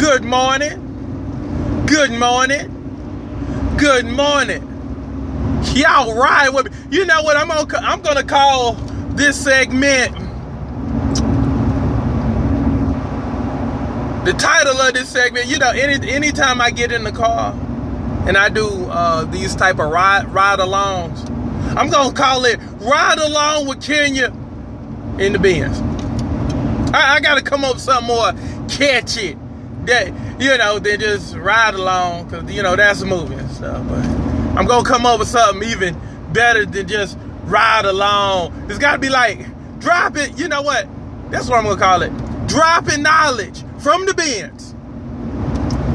Good morning. Good morning. Good morning. Y'all ride with me. You know what? I'm gonna call this segment. The title of this segment. You know, anytime I get in the car and I do these type of ride alongs, I'm gonna call it Ride Along with Kenya in the Benz. I gotta come up with something more catchy that, than just ride along, because that's a movie and stuff. But I'm gonna come up with something even better than just ride along. It's gotta be like dropping, you know what? That's what I'm gonna call it. Dropping knowledge from the Benz.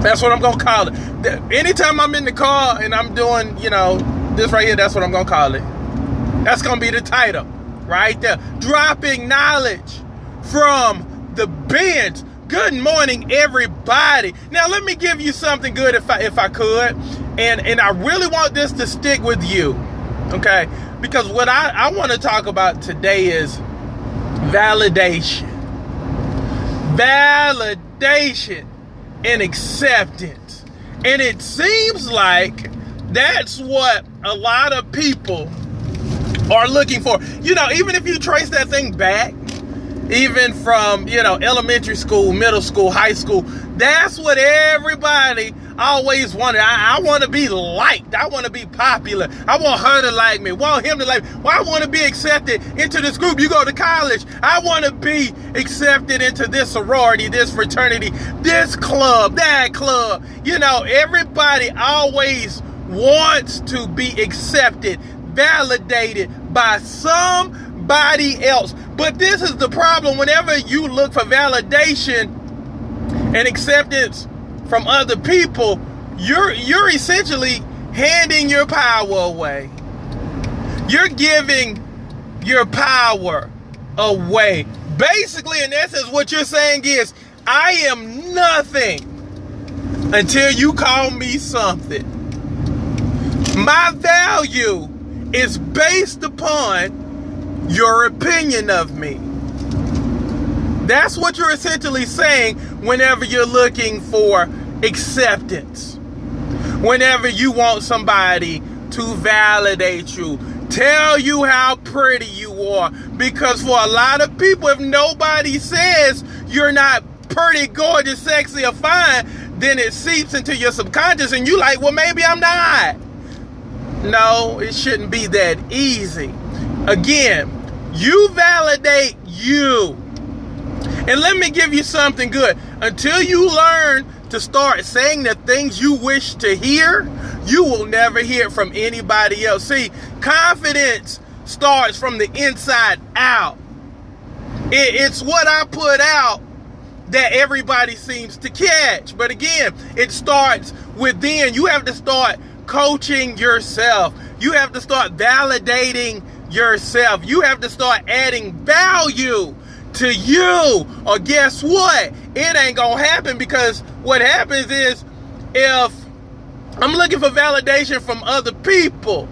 That's what I'm gonna call it. Anytime I'm in the car and I'm doing, this right here, that's what I'm gonna call it. That's gonna be the title right there. Dropping knowledge from the Benz. Good morning, everybody. Now let me give you something good if I could. And I really want this to stick with you. Okay? Because what I want to talk about today is validation. Validation and acceptance. And it seems like that's what a lot of people are looking for. Even if you trace that thing back, even from, elementary school, middle school, high school, that's what everybody always wanted. I want to be liked. I want to be popular. I want her to like me. Want him to like me. Well, I want to be accepted into this group. You go to college. I want to be accepted into this sorority, this fraternity, this club, that club. Everybody always wants to be accepted, validated by somebody else. But this is the problem. Whenever you look for validation and acceptance from other people, you're essentially handing your power away. You're giving your power away. Basically, in essence, what you're saying is, I am nothing until you call me something. My value is based upon your opinion of me. That's what you're essentially saying whenever you're looking for acceptance. Whenever you want somebody to validate you, tell you how pretty you are. Because for a lot of people, if nobody says you're not pretty, gorgeous, sexy, or fine, then it seeps into your subconscious and you like, well, maybe I'm not. No, it shouldn't be that easy. Again, you validate you. And let me give you something good. Until you learn to start saying the things you wish to hear, you will never hear it from anybody else. See, confidence starts from the inside out. It's what I put out that everybody seems to catch. But again, it starts within. You have to start coaching yourself. You have to start validating yourself. You have to start adding value to you, or guess what? It ain't gonna happen, because what happens is, if I'm looking for validation from other people,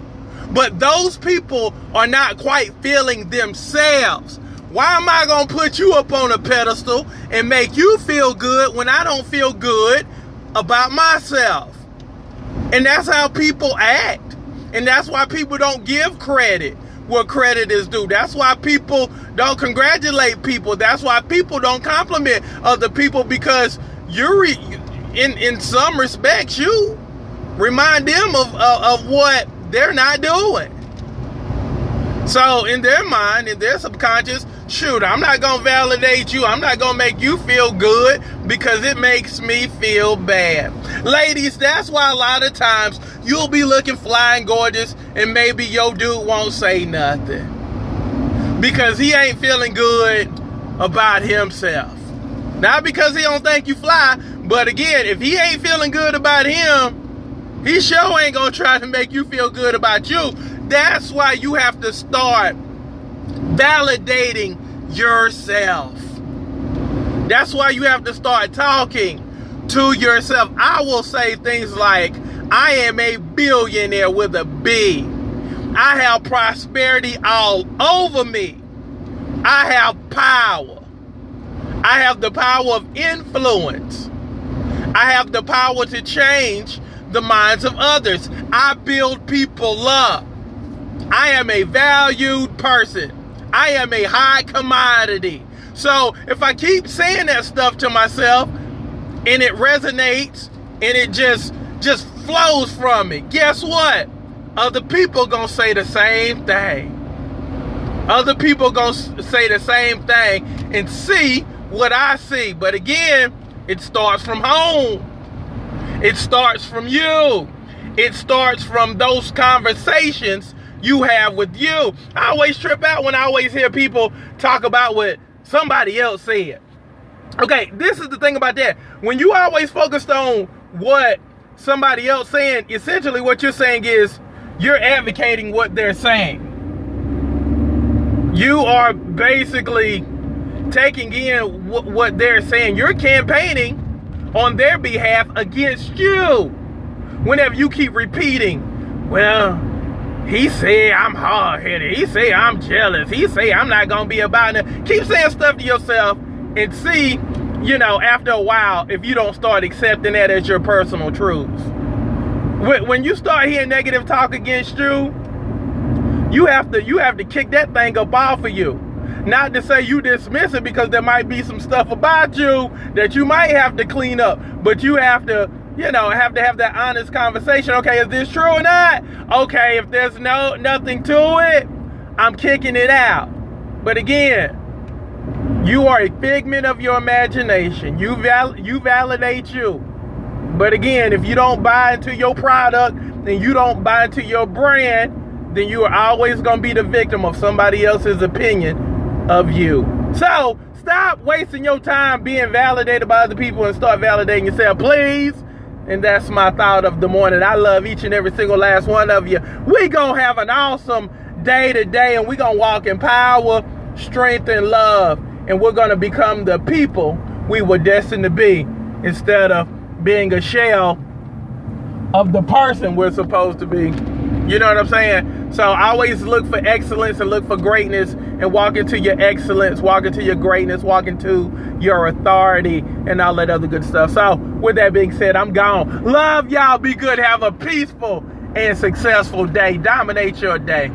but those people are not quite feeling themselves, why am I gonna put you up on a pedestal and make you feel good when I don't feel good about myself? And that's how people act. And that's why people don't give credit where credit is due. That's why people don't congratulate people. That's why people don't compliment other people, because you're in some respects, you remind them of what they're not doing. So in their mind, in their subconscious, shoot, I'm not going to validate you. I'm not going to make you feel good because it makes me feel bad. Ladies, that's why a lot of times you'll be looking flying gorgeous and maybe your dude won't say nothing, because he ain't feeling good about himself. Not because he don't think you fly, but again, if he ain't feeling good about him, he sure ain't going to try to make you feel good about you. That's why you have to start validating yourself. That's why you have to start talking to yourself. I will say things like, I am a billionaire with a B. I have prosperity all over me. I have power. I have the power of influence. I have the power to change the minds of others. I build people up. I am a valued person. I am a high commodity. So if I keep saying that stuff to myself and it resonates and it just flows from me, guess what? Other people gonna say the same thing. Other people gonna say the same thing and see what I see. But again, it starts from home. It starts from you. It starts from those conversations you have with you. I always trip out when I always hear people talk about what somebody else said. Okay, this is the thing about that. When you always focused on what somebody else saying, essentially what you're saying is you're advocating what they're saying. You are basically taking in what they're saying. You're campaigning on their behalf against you. Whenever you keep repeating, well, he said I'm hard-headed. He said I'm jealous. He said I'm not going to be about it. Keep saying stuff to yourself and see, after a while, if you don't start accepting that as your personal truths. When you start hearing negative talk against you, you have to kick that thing up off of you. Not to say you dismiss it, because there might be some stuff about you that you might have to clean up. But you have to have that honest conversation. Okay, is this true or not? Okay, if there's nothing to it, I'm kicking it out. But again, you are a figment of your imagination. You validate you. But again, if you don't buy into your product and you don't buy into your brand, then you are always going to be the victim of somebody else's opinion of you. So stop wasting your time being validated by other people and start validating yourself, please. And that's my thought of the morning. I love each and every single last one of you. We gonna have an awesome day today, and we gonna walk in power, strength, and love. And we're gonna become the people we were destined to be, instead of being a shell of the person we're supposed to be. You know what I'm saying? So always look for excellence and look for greatness, and walk into your excellence, walk into your greatness, walk into your authority, and all that other good stuff. So with that being said, I'm gone. Love y'all. Be good. Have a peaceful and successful day. Dominate your day.